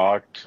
8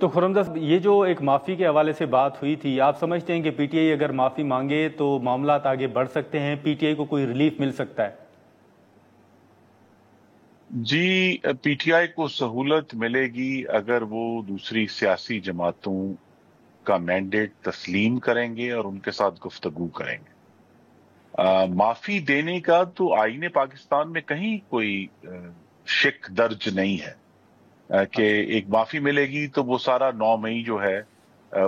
تو خرمزا صاحب، یہ جو ایک معافی کے حوالے سے بات ہوئی تھی، آپ سمجھتے ہیں کہ پی ٹی آئی اگر معافی مانگے تو معاملات آگے بڑھ سکتے ہیں، پی ٹی آئی کو کوئی ریلیف مل سکتا ہے؟ جی، پی ٹی آئی کو سہولت ملے گی اگر وہ دوسری سیاسی جماعتوں کا مینڈیٹ تسلیم کریں گے اور ان کے ساتھ گفتگو کریں گے۔ معافی دینے کا تو آئین پاکستان میں کہیں کوئی شک درج نہیں ہے کہ ایک معافی ملے گی تو وہ سارا 9 مئی جو ہے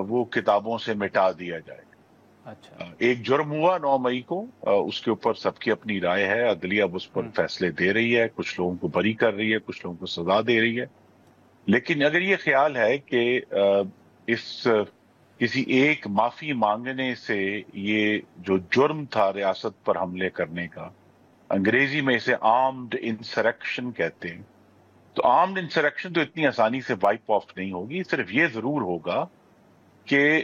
وہ کتابوں سے مٹا دیا جائے گا۔ اچھا، ایک جرم ہوا 9 مئی کو، اس کے اوپر سب کی اپنی رائے ہے، عدلیہ اس پر فیصلے دے رہی ہے، کچھ لوگوں کو بری کر رہی ہے، کچھ لوگوں کو سزا دے رہی ہے۔ لیکن اگر یہ خیال ہے کہ اس کسی ایک معافی مانگنے سے یہ جو جرم تھا ریاست پر حملے کرنے کا، انگریزی میں اسے آرمڈ انسرکشن کہتے ہیں، تو آرمڈ انسرکشن تو اتنی آسانی سے وائپ آف نہیں ہوگی، صرف یہ ضرور ہوگا کہ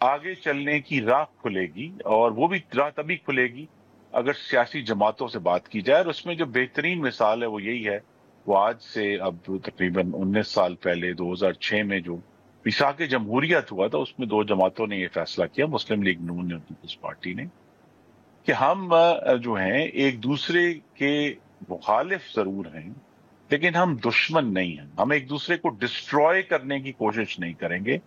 آگے چلنے کی راہ کھلے گی، اور وہ بھی راہ تبھی کھلے گی اگر سیاسی جماعتوں سے بات کی جائے۔ اور اس میں جو بہترین مثال ہے وہ یہی ہے، وہ آج سے اب تقریباً 19 سال پہلے 2006 میں جو میثاق جمہوریت ہوا تھا، اس میں 2 جماعتوں نے یہ فیصلہ کیا، مسلم لیگ نون اور پیپلز پارٹی نے، کہ ہم جو ہیں ایک دوسرے کے مخالف ضرور ہیں لیکن ہم دشمن نہیں ہیں، ہم ایک دوسرے کو ڈسٹروائے کرنے کی کوشش نہیں کریں گے،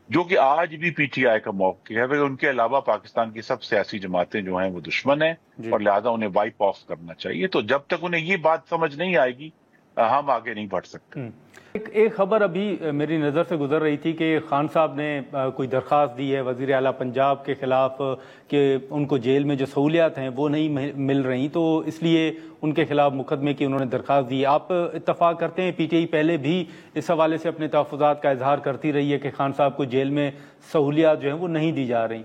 جو کہ آج بھی پی ٹی آئی کا موقع ہے۔ ان کے علاوہ پاکستان کی سب سیاسی جماعتیں جو ہیں وہ دشمن ہیں اور لہذا انہیں وائپ آف کرنا چاہیے۔ تو جب تک انہیں یہ بات سمجھ نہیں آئے گی ہم آگے نہیں بڑھ سکتے۔ ایک خبر ابھی میری نظر سے گزر رہی تھی کہ خان صاحب نے کوئی درخواست دی ہے وزیر اعلیٰ پنجاب کے خلاف کہ ان کو جیل میں جو سہولیات ہیں وہ نہیں مل رہی، تو اس لیے ان کے خلاف مقدمے کی انہوں نے درخواست دی۔ آپ اتفاق کرتے ہیں پی ٹی آئی پہلے بھی اس حوالے سے اپنے تحفظات کا اظہار کرتی رہی ہے کہ خان صاحب کو جیل میں سہولیات جو ہیں وہ نہیں دی جا رہی؟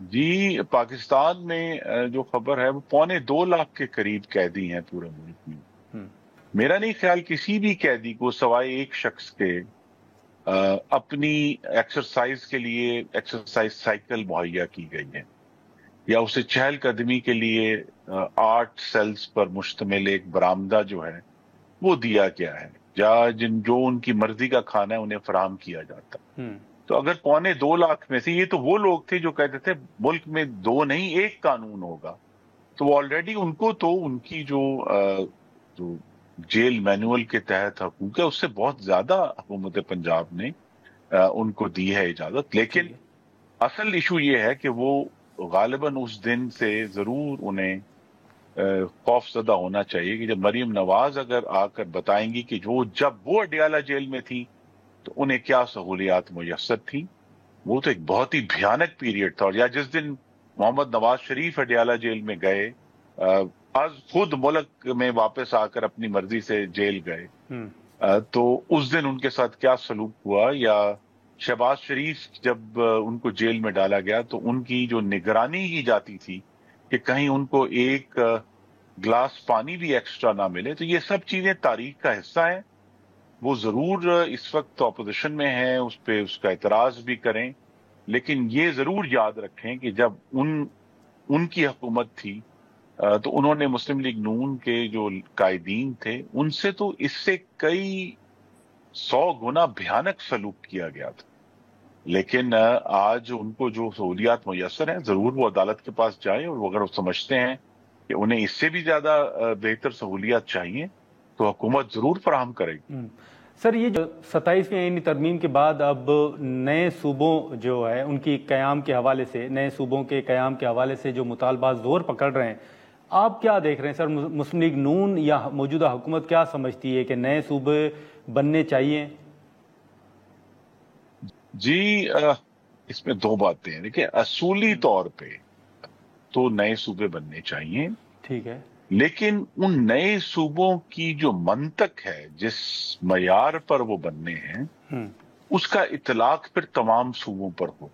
جی، پاکستان میں جو خبر ہے وہ 2.25 لاکھ کے قریب قیدی ہیں پورے ملک میں۔ میرا نہیں خیال کسی بھی قیدی کو سوائے ایک شخص کے اپنی ایکسرسائز کے لیے ایکسرسائز سائیکل مہیا کی گئی ہے، یا اسے چہل قدمی کے لیے 8 سیلز پر مشتمل ایک برآمدہ جو ہے وہ دیا گیا ہے، یا جو ان کی مرضی کا کھانا ہے انہیں فراہم کیا جاتا۔ تو اگر 2.25 لاکھ میں سے یہ تو وہ لوگ تھے جو کہتے تھے ملک میں 2 نہیں 1 قانون ہوگا، تو وہ آلریڈی ان کو تو ان کی جو جیل مینول کے تحت حقوق ہے اس سے بہت زیادہ حکومت پنجاب نے ان کو دی ہے اجازت۔ لیکن اصل ایشو یہ ہے کہ وہ غالباً اس دن سے ضرور انہیں خوف زدہ ہونا چاہیے کہ جب مریم نواز اگر آ کر بتائیں گی کہ جب وہ اڈیالہ جیل میں تھی تو انہیں کیا سہولیات میسر تھی، وہ تو ایک بہت ہی بھیانک پیریڈ تھا۔ اور یا جس دن محمد نواز شریف اڈیالہ جیل میں گئے، آج خود ملک میں واپس آ کر اپنی مرضی سے جیل گئے، تو اس دن ان کے ساتھ کیا سلوک ہوا، یا شہباز شریف جب ان کو جیل میں ڈالا گیا تو ان کی جو نگرانی کی جاتی تھی کہ کہیں ان کو ایک گلاس پانی بھی ایکسٹرا نہ ملے، تو یہ سب چیزیں تاریخ کا حصہ ہیں۔ وہ ضرور اس وقت اپوزیشن میں ہیں، اس پہ اس کا اعتراض بھی کریں، لیکن یہ ضرور یاد رکھیں کہ جب ان کی حکومت تھی تو انہوں نے مسلم لیگ نون کے جو قائدین تھے ان سے تو اس سے کئی 100 گنا بھیانک سلوک کیا گیا تھا، لیکن آج ان کو جو سہولیات میسر ہیں ضرور وہ عدالت کے پاس جائیں، اور اگر وہ سمجھتے ہیں کہ انہیں اس سے بھی زیادہ بہتر سہولیات چاہیے تو حکومت ضرور فراہم کرے گی۔ سر، یہ جو 27ویں آئینی ترمیم کے بعد اب نئے صوبوں جو ہے ان کی قیام کے حوالے سے، نئے صوبوں کے قیام کے حوالے سے جو مطالبات زور پکڑ رہے ہیں، آپ کیا دیکھ رہے ہیں سر؟ مسلم لیگ نون یا موجودہ حکومت کیا سمجھتی ہے کہ نئے صوبے بننے چاہیے؟ جی، اس میں 2 باتیں ہیں۔ دیکھیں، اصولی طور پہ تو نئے صوبے بننے چاہیے، ٹھیک ہے، لیکن ان نئے صوبوں کی جو منطق ہے، جس معیار پر وہ بننے ہیں، اس کا اطلاق پھر تمام صوبوں پر ہو۔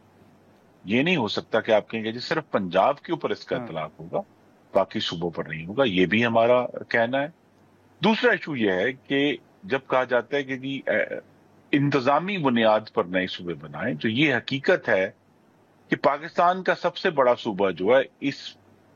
یہ نہیں ہو سکتا کہ آپ کہیں گے جی صرف پنجاب کے اوپر اس کا اطلاق ہوگا، باقی صوبوں پر نہیں ہوگا، یہ بھی ہمارا کہنا ہے۔ دوسرا ایشو یہ ہے کہ جب کہا جاتا ہے کہ جی انتظامی بنیاد پر نئے صوبے بنائیں، تو یہ حقیقت ہے کہ پاکستان کا سب سے بڑا صوبہ جو ہے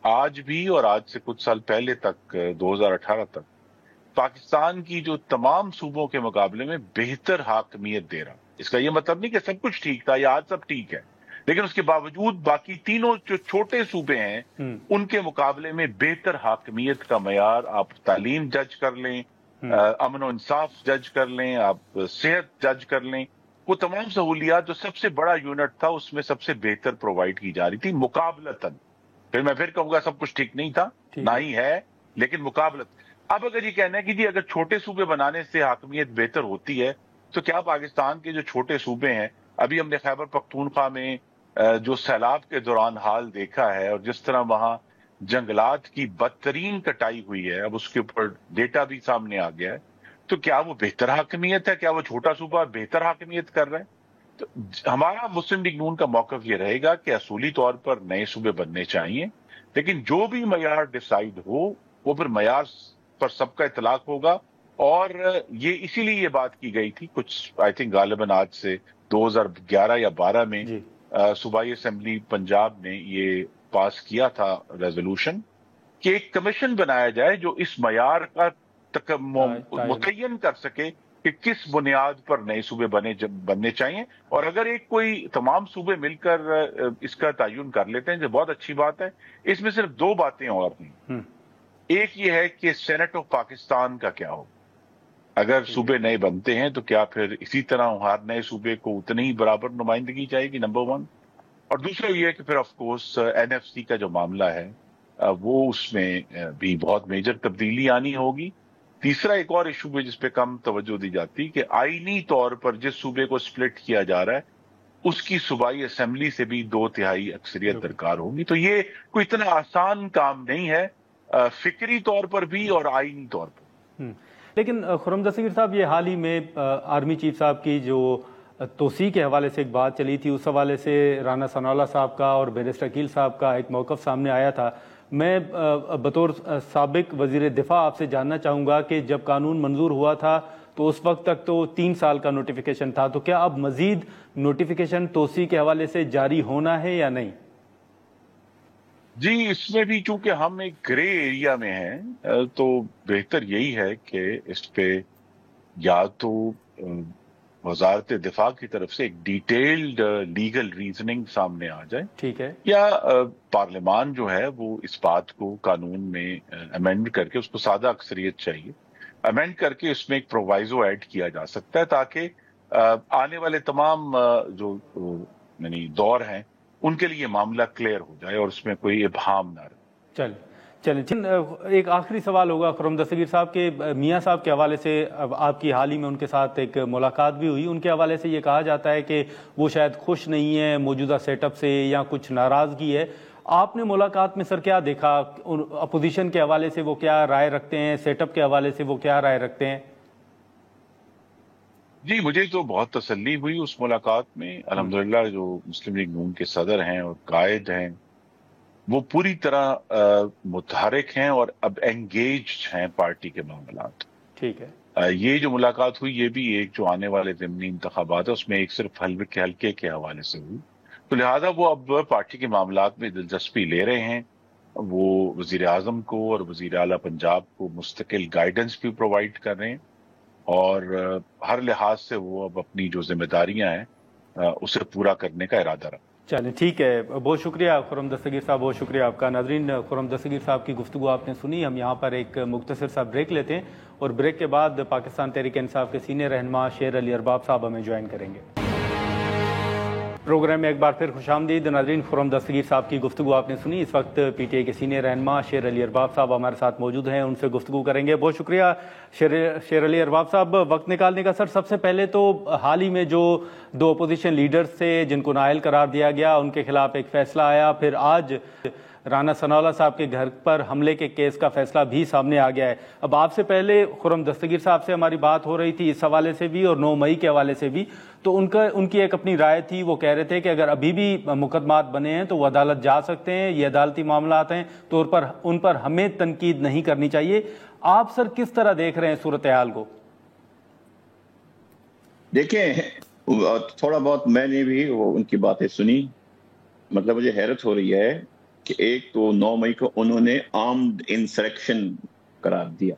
آج بھی اور آج سے کچھ سال پہلے تک 2018 تک پاکستان کی جو تمام صوبوں کے مقابلے میں بہتر حاکمیت دے رہا. اس کا یہ مطلب نہیں کہ سب کچھ ٹھیک تھا یا آج سب ٹھیک ہے، لیکن اس کے باوجود باقی تینوں جو چھوٹے صوبے ہیں ان کے مقابلے میں بہتر حاکمیت کا معیار. آپ تعلیم جج کر لیں، امن و انصاف جج کر لیں، آپ صحت جج کر لیں، وہ تمام سہولیات جو سب سے بڑا یونٹ تھا اس میں سب سے بہتر پرووائڈ کی جا رہی تھی مقابلتاً. پھر میں پھر کہوں گا سب کچھ ٹھیک نہیں تھا، نہ ہی ہے، لیکن مقابلت. اب اگر یہ کہنا ہے کہ جی اگر چھوٹے صوبے بنانے سے حاکمیت بہتر ہوتی ہے تو کیا پاکستان کے جو چھوٹے صوبے ہیں، ابھی ہم نے خیبر پختونخوا میں جو سیلاب کے دوران حال دیکھا ہے اور جس طرح وہاں جنگلات کی بدترین کٹائی ہوئی ہے، اب اس کے اوپر ڈیٹا بھی سامنے آ گیا ہے، تو کیا وہ بہتر حاکمیت ہے؟ کیا وہ چھوٹا صوبہ بہتر حاکمیت کر رہا ہے؟ تو ہمارا مسلم لیگ نون کا موقف یہ رہے گا کہ اصولی طور پر نئے صوبے بننے چاہیے، لیکن جو بھی معیار ڈیسائیڈ ہو وہ پھر معیار پر سب کا اطلاق ہوگا. اور یہ اسی لیے یہ بات کی گئی تھی کچھ آئی تھنک غالباً آج سے 2011 یا 12 میں صوبائی اسمبلی پنجاب نے یہ پاس کیا تھا ریزولوشن کہ ایک کمیشن بنایا جائے جو اس معیار کا متعین کر سکے کہ کس بنیاد پر نئے صوبے بننے چاہیے. اور اگر ایک کوئی تمام صوبے مل کر اس کا تعین کر لیتے ہیں جو بہت اچھی بات ہے. اس میں صرف دو باتیں اور ہیں. ایک یہ ہے کہ سینٹ آف پاکستان کا کیا ہو، اگر صوبے نئے بنتے ہیں تو کیا پھر اسی طرح ہر نئے صوبے کو اتنی ہی برابر نمائندگی جائے گی، نمبر 1. اور دوسرا یہ ہے کہ پھر آف کورس NFC کا جو معاملہ ہے وہ اس میں بھی بہت میجر تبدیلی آنی ہوگی. تیسرا ایک اور ایشو ہے جس پہ کم توجہ دی جاتی کہ آئینی طور پر جس صوبے کو سپلٹ کیا جا رہا ہے اس کی صوبائی اسمبلی سے بھی 2/3 اکثریت درکار ہوگی. تو یہ کوئی اتنا آسان کام نہیں ہے فکری طور پر بھی اور آئینی طور پر. لیکن خرم دستگیر صاحب، یہ حال ہی میں آرمی چیف صاحب کی جو توسیع کے حوالے سے ایک بات چلی تھی، اس حوالے سے رانا ثناء اللہ صاحب کا اور بیرسٹر عقیل صاحب کا ایک موقف سامنے آیا تھا. میں بطور سابق وزیر دفاع آپ سے جاننا چاہوں گا کہ جب قانون منظور ہوا تھا تو اس وقت تک تو 3 سال کا نوٹیفیکیشن تھا، تو کیا اب مزید نوٹیفیکیشن توسیع کے حوالے سے جاری ہونا ہے یا نہیں؟ جی، اس میں بھی چونکہ ہم ایک گرے ایریا میں ہیں تو بہتر یہی ہے کہ اس پہ یا تو وزارت دفاع کی طرف سے ایک ڈیٹیلڈ لیگل ریزننگ سامنے آ جائے، ٹھیک ہے، یا پارلیمان جو ہے وہ اس بات کو قانون میں امینڈ کر کے، اس کو سادہ اکثریت چاہیے، امینڈ کر کے اس میں ایک پرووائزو ایڈ کیا جا سکتا ہے تاکہ آنے والے تمام جو یعنی دور ہیں ان کے لیے معاملہ کلیئر ہو جائے اور اس میں کوئی ابہام نہ رہے. چلیں ایک آخری سوال ہوگا خرم دستگیر صاحب کے میاں صاحب کے حوالے سے. آپ کی حال ہی میں ان کے ساتھ ایک ملاقات بھی ہوئی، ان کے حوالے سے یہ کہا جاتا ہے کہ وہ شاید خوش نہیں ہیں موجودہ سیٹ اپ سے یا کچھ ناراضگی ہے. آپ نے ملاقات میں سر کیا دیکھا؟ اپوزیشن کے حوالے سے وہ کیا رائے رکھتے ہیں، سیٹ اپ کے حوالے سے وہ کیا رائے رکھتے ہیں؟ جی، مجھے تو بہت تسلی ہوئی اس ملاقات میں. الحمدللہ جو مسلم لیگ نون کے صدر ہیں اور قائد ہیں وہ پوری طرح متحرک ہیں اور اب انگیجڈ ہیں پارٹی کے معاملات. ٹھیک ہے، یہ جو ملاقات ہوئی یہ بھی ایک جو آنے والے ضمنی انتخابات ہے اس میں ایک صرف حلقے کے حوالے سے ہوئی، تو لہٰذا وہ اب پارٹی کے معاملات میں دلچسپی لے رہے ہیں. وہ وزیر اعظم کو اور وزیر اعلیٰ پنجاب کو مستقل گائیڈنس بھی پرووائڈ کر رہے ہیں اور ہر لحاظ سے وہ اب اپنی جو ذمہ داریاں ہیں اسے پورا کرنے کا ارادہ رکھتے ہیں. چلیں ٹھیک ہے، بہت شکریہ خرم دستگیر صاحب، بہت شکریہ آپ کا. ناظرین، خرم دستگیر صاحب کی گفتگو آپ نے سنی. ہم یہاں پر ایک مختصر سا بریک لیتے ہیں اور بریک کے بعد پاکستان تحریک انصاف کے سینئر رہنما شیر علی ارباب صاحب ہمیں جوائن کریں گے. پروگرام میں ایک بار پھر خوش آمدید. ناظرین، خرم دستگیر صاحب کی گفتگو آپ نے سنی. اس وقت PTI کے سینئر رہنما شیر علی ارباب صاحب ہمارے ساتھ موجود ہیں، ان سے گفتگو کریں گے. بہت شکریہ شیر علی ارباب صاحب وقت نکالنے کا. سر، سب سے پہلے تو حال ہی میں جو 2 اپوزیشن لیڈرز تھے جن کو نااہل قرار دیا گیا، ان کے خلاف ایک فیصلہ آیا، پھر آج رانا ثناء اللہ صاحب کے گھر پر حملے کے کیس کا فیصلہ بھی سامنے آ گیا ہے. اب آپ سے پہلے خرم دستگیر صاحب سے ہماری بات ہو رہی تھی اس حوالے سے بھی اور 9 مئی کے حوالے سے بھی، تو ان کی ایک اپنی رائے تھی. وہ کہہ رہے تھے کہ اگر ابھی بھی مقدمات بنے ہیں تو وہ عدالت جا سکتے ہیں، یہ عدالتی معاملات ہیں تو ان پر ہمیں تنقید نہیں کرنی چاہیے. آپ سر کس طرح دیکھ رہے ہیں صورتحال کو؟ دیکھیں، تھوڑا بہت میں نے بھی ان کی باتیں سنی. مطلب مجھے حیرت ہو رہی ہے کہ ایک تو 9 مئی کو انہوں نے آرمڈ انسرکشن قرار دیا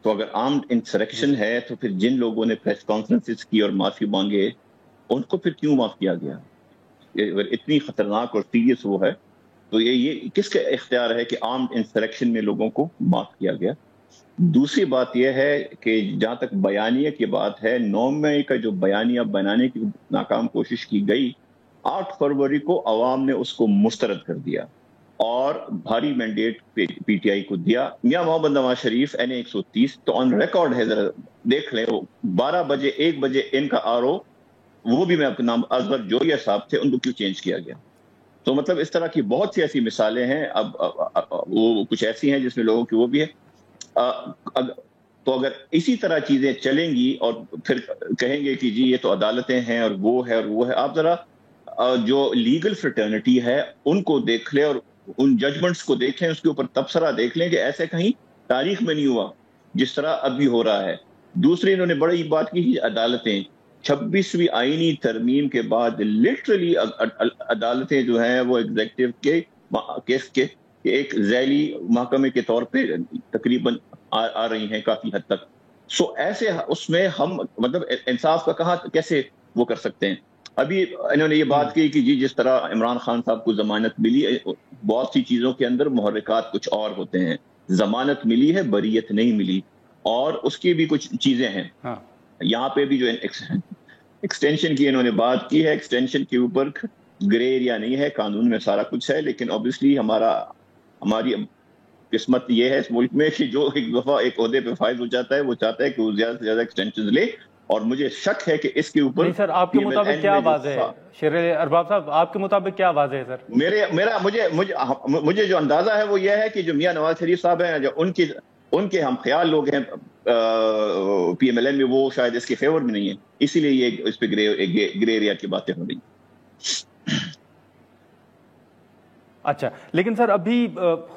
تو اگر آرمڈ انسرکشن ہے تو پھر جن لوگوں نے پریس کانفرنسز کی اور معافی مانگے ان کو پھر کیوں معاف کیا گیا؟ اگر اتنی خطرناک اور سیریس وہ ہے تو یہ کس کا اختیار ہے کہ آرمڈ انسرکشن میں لوگوں کو معاف کیا گیا؟ دوسری بات یہ ہے کہ جہاں تک بیانیہ کی بات ہے، 9 مئی کا جو بیانیہ بنانے کی ناکام کوشش کی گئی، 8 فروری کو عوام نے اس کو مسترد کر دیا اور بھاری مینڈیٹ پی ٹی آئی کو دیا۔ میاں محمد نواز شریف NA 130 تو آن ریکارڈ ہے، ذرا دیکھ لیں، 12 بجے 1 بجے ان کا RO، وہ بھی میں آپ کے نام اصغر جوہریہ صاحب تھے، ان کو کیوں چینج کیا گیا؟ تو مطلب اس طرح کی بہت سی ایسی مثالیں ہیں، اب وہ کچھ ایسی ہیں جس میں لوگوں کی وہ بھی ہے۔ تو اگر اسی طرح چیزیں چلیں گی اور پھر کہیں گے کہ جی یہ تو عدالتیں ہیں اور وہ ہے اور وہ ہے، آپ ذرا جو لیگل فریٹرنٹی ہے ان کو دیکھ لیں اور ان ججمنٹس کو دیکھ لیں، اس کے اوپر تبصرہ دیکھ لیں کہ ایسے کہیں تاریخ میں نہیں ہوا جس طرح ابھی ہو رہا ہے۔ دوسری انہوں نے بڑی بات کی عدالتیں، 26ویں آئینی ترمیم کے بعد لٹرلی عدالتیں جو ہیں وہ ایگزیکٹو کے کیس کے ایک ذیلی محکمے کے طور پہ تقریباً آ رہی ہیں کافی حد تک۔ سو ایسے اس میں ہم مطلب انصاف کا کہاں کیسے وہ کر سکتے ہیں؟ ابھی انہوں نے یہ بات کی کہ جی جس طرح عمران خان صاحب کو ضمانت ملی، بہت سی چیزوں کے اندر محرکات کچھ اور ہوتے ہیں، ضمانت ملی ہے، بریت نہیں ملی، اور اس کی بھی کچھ چیزیں ہیں۔ یہاں پہ بھی جو ایکسٹینشن کی انہوں نے بات کی ہے، ایکسٹینشن کے اوپر گرے ایریا نہیں ہے، قانون میں سارا کچھ ہے، لیکن اوبیسلی ہماری قسمت یہ ہے اس ملک میں کہ جو ایک دفعہ ایک عہدے پہ فائز ہو جاتا ہے وہ چاہتا ہے کہ وہ زیادہ سے زیادہ ایکسٹینشن لے، اور مجھے شک ہے کہ اس کے اوپر نہیں سر، آپ کے مطابق کیا واضح ہے شیر ارباب صاحب، آپ کے مطابق کیا واضح ہے سر؟ مجھے جو اندازہ ہے وہ یہ ہے کہ جو میاں نواز شریف صاحب ہیں، جو ان کے ہم خیال لوگ ہیں PMLN میں، وہ شاید اس کے فیور میں نہیں ہے، اسی لیے یہ اس پہ گرے ایریا کی باتیں ہو رہی ہیں۔ اچھا، لیکن سر ابھی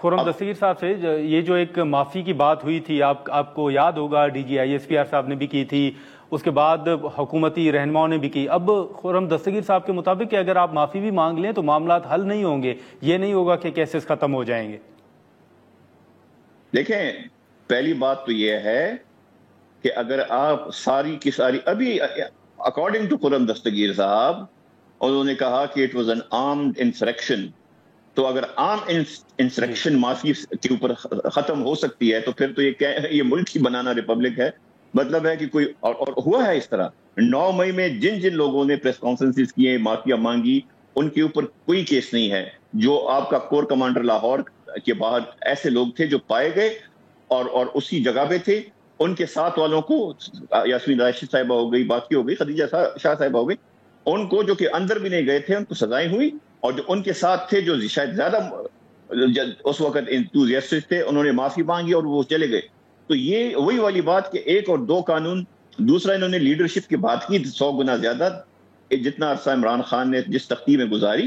خرم دستگیر صاحب سے یہ جو ایک معافی کی بات ہوئی تھی، آپ کو یاد ہوگا DG ISPR صاحب نے بھی کی تھی، اس کے بعد حکومتی رہنماؤں نے بھی کی۔ اب خرم دستگیر صاحب کے مطابق کہ اگر آپ معافی بھی مانگ لیں تو معاملات حل نہیں ہوں گے، یہ نہیں ہوگا کہ کیسز ختم ہو جائیں گے۔ دیکھیں، پہلی بات تو یہ ہے کہ اگر آپ ساری کی ساری ابھی اکارڈنگ ٹو خرم دستگیر صاحب، انہوں نے کہا کہ اٹ واز این آرمڈ انسرکشن، تو اگر عام انسرکشن معافی کے اوپر ختم ہو سکتی ہے تو پھر تو یہ ملک ہی بنانا ریپبلک ہے۔ مطلب ہے کہ کوئی اور ہوا ہے اس طرح۔ 9 مئی میں جن لوگوں نے پریس کانفرنسز کیے، معافیاں مانگی، ان کے اوپر کوئی کیس نہیں ہے۔ جو آپ کا کور کمانڈر لاہور کے بعد ایسے لوگ تھے جو پائے گئے اور اسی جگہ پہ تھے، ان کے ساتھ والوں کو، یاسمین راشد صاحبہ ہو گئی، باقی ہو گئی، خدیجہ شاہ صاحبہ ہو گئی، ان کو جو کہ اندر بھی نہیں گئے تھے ان کو سزائیں ہوئی، اور جو ان کے ساتھ تھے جو شاید زیادہ اس وقت انتھوزیاسٹک تھے، انہوں نے معافی مانگی اور وہ چلے گئے۔ تو یہ وہی والی بات کہ 1 اور 2 قانون۔ دوسرا، انہوں نے لیڈرشپ کی بات کی 100 گنا زیادہ، جتنا عرصہ عمران خان نے جس تختی میں گزاری،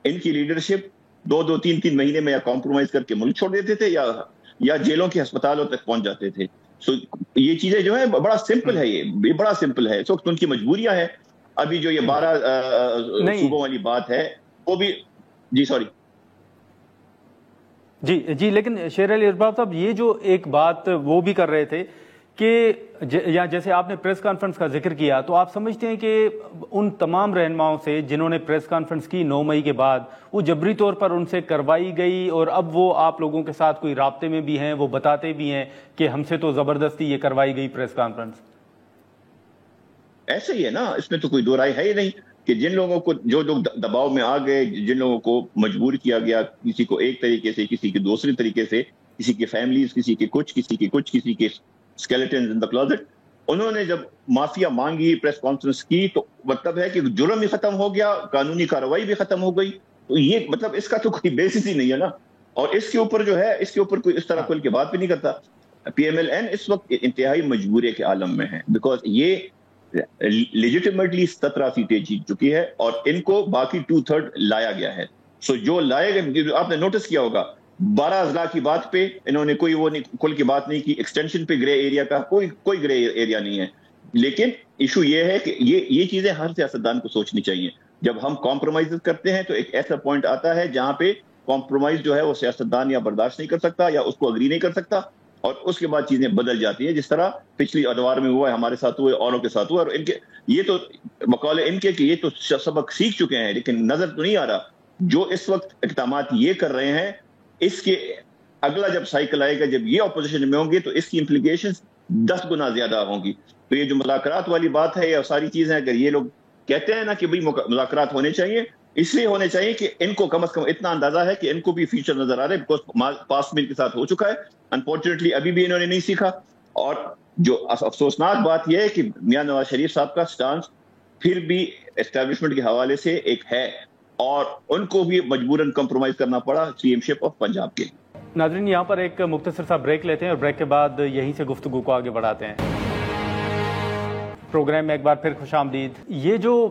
ان کی لیڈرشپ 2 3 مہینے میں یا کمپرومائز کر کے ملک چھوڑ دیتے تھے یا جیلوں کے ہسپتالوں تک پہنچ جاتے تھے۔ سو یہ چیزیں جو ہیں بڑا سمپل ہے، یہ بڑا سمپل ہے، اس وقت ان کی مجبوریاں ہیں۔ ابھی جو یہ 12 صوبوں والی بات ہے وہ بھی جی لیکن شیر علی ارباب صاحب، یہ جو ایک بات وہ بھی کر رہے تھے کہ جیسے آپ نے پریس کانفرنس کا ذکر کیا، تو آپ سمجھتے ہیں کہ ان تمام رہنماؤں سے جنہوں نے پریس کانفرنس کی 9 مئی کے بعد، وہ جبری طور پر ان سے کروائی گئی، اور اب وہ آپ لوگوں کے ساتھ کوئی رابطے میں بھی ہیں، وہ بتاتے بھی ہیں کہ ہم سے تو زبردستی یہ کروائی گئی پریس کانفرنس؟ ایسے ہی ہے نا، اس میں تو کوئی دو رائے ہے ہی نہیں کہ جن لوگوں کو جو لوگ دباؤ میں آ گئے، جن لوگوں کو مجبور کیا گیا، کسی کو ایک طریقے سے، کسی کے دوسرے طریقے سے، کسی کی فیملیز، کسی کے کچھ، کسی کے اسکیلیٹنز ان دی کلوزٹ، انہوں نے جب معافیا مانگی، پریس کانفرنس کی، تو مطلب ہے کہ جرم بھی ختم ہو گیا، قانونی کارروائی بھی ختم ہو گئی۔ تو یہ مطلب اس کا تو کوئی بیسس ہی نہیں ہے نا، اور اس کے اوپر جو ہے، اس کے اوپر کوئی اس طرح کھل کے بات بھی نہیں کرتا۔ PMLN اس وقت انتہائی مجبوری کے عالم میں ہے، بیکاز یہ لیجیٹیمیٹلی 17 سیٹیں جیت چکی ہے اور ان کو باقی 2/3 لایا گیا ہے۔ سو جو لائے گئے، آپ نے نوٹس کیا ہوگا 12 اضلاع کی بات پہ انہوں نے کوئی وہ نہیں کھل کے بات نہیں کی، ایکسٹینشن پہ گرے ایریا کا کوئی گرے ایریا نہیں ہے۔ لیکن ایشو یہ ہے کہ یہ چیزیں ہر سیاستدان کو سوچنی چاہیے۔ جب ہم کمپرومائز کرتے ہیں تو ایک ایسا پوائنٹ آتا ہے جہاں پہ کمپرومائز جو ہے وہ سیاستدان یا برداشت نہیں کر سکتا یا اس کو اگری نہیں کر سکتا، اور اس کے بعد چیزیں بدل جاتی ہیں، جس طرح پچھلی ادوار میں ہوا ہے، ہمارے ساتھ ہوئے، اوروں کے ساتھ ہوا، اور ان کے یہ تو بقول ان کے کہ یہ تو سبق سیکھ چکے ہیں، لیکن نظر تو نہیں آ رہا جو اس وقت اقدامات یہ کر رہے ہیں، اس کے اگلا جب سائیکل آئے گا، جب یہ اپوزیشن میں ہوں گے تو اس کی امپلیکیشنز 10 گنا زیادہ ہوں گی. تو یہ جو مذاکرات والی بات ہے، یہ ساری چیزیں اگر یہ لوگ کہتے ہیں نا کہ بھئی مذاکرات ہونے چاہیے، اس لیے ہونے چاہیے کہ ان کو کم از کم اتنا اندازہ ہے کہ ان کو بھی فیوچر نظر آ رہا ہے، بیکاز پاسٹ میں ان کے ساتھ ہو چکا ہے. انفارچونیٹلی ابھی بھی انہوں نے نہیں سیکھا. اور جو افسوسناک بات یہ ہے کہ میاں نواز شریف صاحب کا سٹانس پھر بھی اسٹیبلشمنٹ کے حوالے سے ایک ہے، اور ان کو بھی مجبوراً کمپرومائز کرنا پڑا C M ship of Punjab کے. ناظرین، یہاں پر ایک مختصر سا بریک لیتے ہیں اور بریک کے بعد یہیں سے گفتگو کو آگے بڑھاتے ہیں. پروگرام میں ایک بار پھر خوش آمدید. یہ جو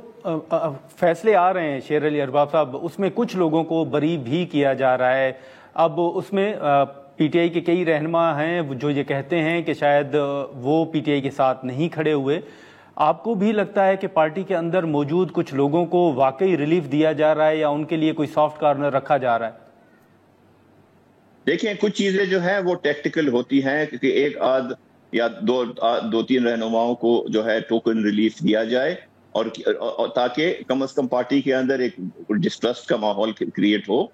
فیصلے آ رہے ہیں شیر علی ارباب صاحب، اس میں کچھ لوگوں کو بری بھی کیا جا رہا ہے. اب اس میں پی ٹی آئی کے کئی رہنما ہیں جو یہ کہتے ہیں کہ شاید وہ پی ٹی آئی کے ساتھ نہیں کھڑے ہوئے. آپ کو بھی لگتا ہے کہ پارٹی کے اندر موجود کچھ لوگوں کو واقعی ریلیف دیا جا رہا ہے یا ان کے لیے کوئی سافٹ کارنر رکھا جا رہا ہے؟ دیکھیں، کچھ چیزیں جو ہیں وہ ٹیکٹیکل ہوتی ہیں، کیونکہ ایک آدھ یا دو تین رہنماؤں کو جو ہے ٹوکن ریلیف دیا جائے، اور تاکہ کم از کم پارٹی کے اندر ایک ڈسٹرسٹ کا ماحول کریٹ ہو.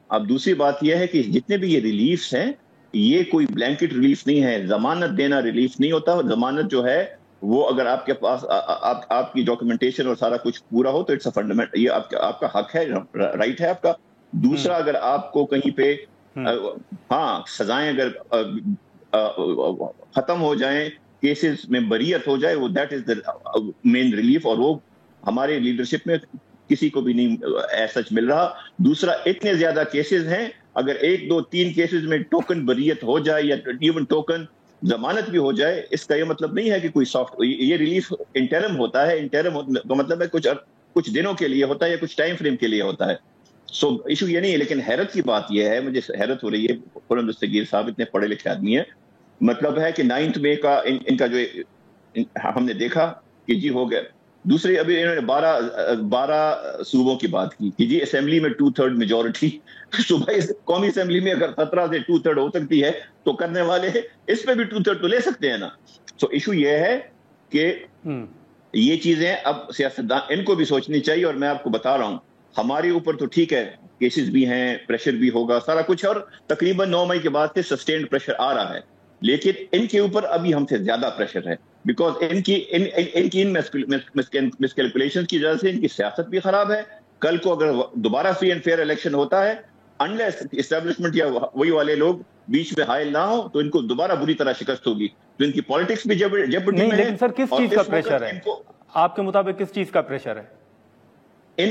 اب دوسری بات یہ ہے کہ جتنے بھی یہ ریلیفز ہیں، یہ کوئی بلینکٹ ریلیف نہیں ہے. ضمانت دینا ریلیف نہیں ہوتا. ضمانت جو ہے وہ اگر آپ کے پاس آپ کی ڈاکومنٹیشن اور سارا کچھ پورا ہو تو اٹس اے فنڈامنٹل، یہ آپ کا حق ہے، رائٹ ہے آپ کا. دوسرا، اگر آپ کو کہیں پہ سزائیں اگر ختم ہو جائیں، کیسز میں بریت ہو جائے، وہ that is the main relief, اور وہ ہمارے لیڈرشپ میں کسی کو بھی نہیں ایسا مل رہا. دوسرا، اتنے زیادہ کیسز ہیں، اگر 1 2 3 کیسز میں ٹوکن بریت ہو جائے یا ایون ٹوکن ضمانت بھی ہو جائے، اس کا یہ مطلب نہیں ہے کہ کوئی سافٹ، یہ ریلیف انٹرم ہوتا ہے. انٹرم کا مطلب ہے کچھ دنوں کے لیے ہوتا ہے یا کچھ ٹائم فریم کے لیے ہوتا ہے. سو ایشو یہ نہیں ہے. لیکن حیرت کی بات یہ ہے، مجھے حیرت ہو رہی ہے، قرآن دستگیر صاحب اتنے پڑھے لکھے آدمی ہیں، مطلب ہے کہ 9 مئی کا ان کا جو ہم نے دیکھا کہ جی ہو گیا. دوسرے، ابھی انہوں نے 12 صوبوں کی بات کی کہ جی اسمبلی میں 2/3 میجورٹی. صوبائی قومی اسمبلی میں اگر 17 سے 2/3 ہو سکتی ہے تو کرنے والے اس پہ بھی 2/3 تو لے سکتے ہیں نا. سو ایشو یہ ہے کہ یہ چیزیں اب سیاستدان ان کو بھی سوچنی چاہیے. اور میں آپ کو بتا رہا ہوں، ہمارے اوپر تو ٹھیک ہے، کیسز بھی ہیں، پریشر بھی ہوگا، سارا کچھ، اور تقریباً 9 مئی کے بعد سے سسٹینڈ پریشر آ رہا ہے. لیکن ان کے اوپر ابھی ہم سے زیادہ پریشر ہے، بیکاز ان کی مس کیلکولیشن کی وجہ سے ان کی سیاست بھی خراب ہے. کل کو اگر دوبارہ فری اینڈ فیئر الیکشن ہوتا ہے، انلیس اسٹیبلشمنٹ یا وہی والے لوگ بیچ میں حائل نہ ہو، تو ان کو دوبارہ بری طرح شکست ہوگی. تو ان کی پالیٹکس بھی جیپٹی میں ہے. لیکن سر، کس چیز کا پریشر ہے آپ کے مطابق؟ کس چیز کا پریشر ہے ان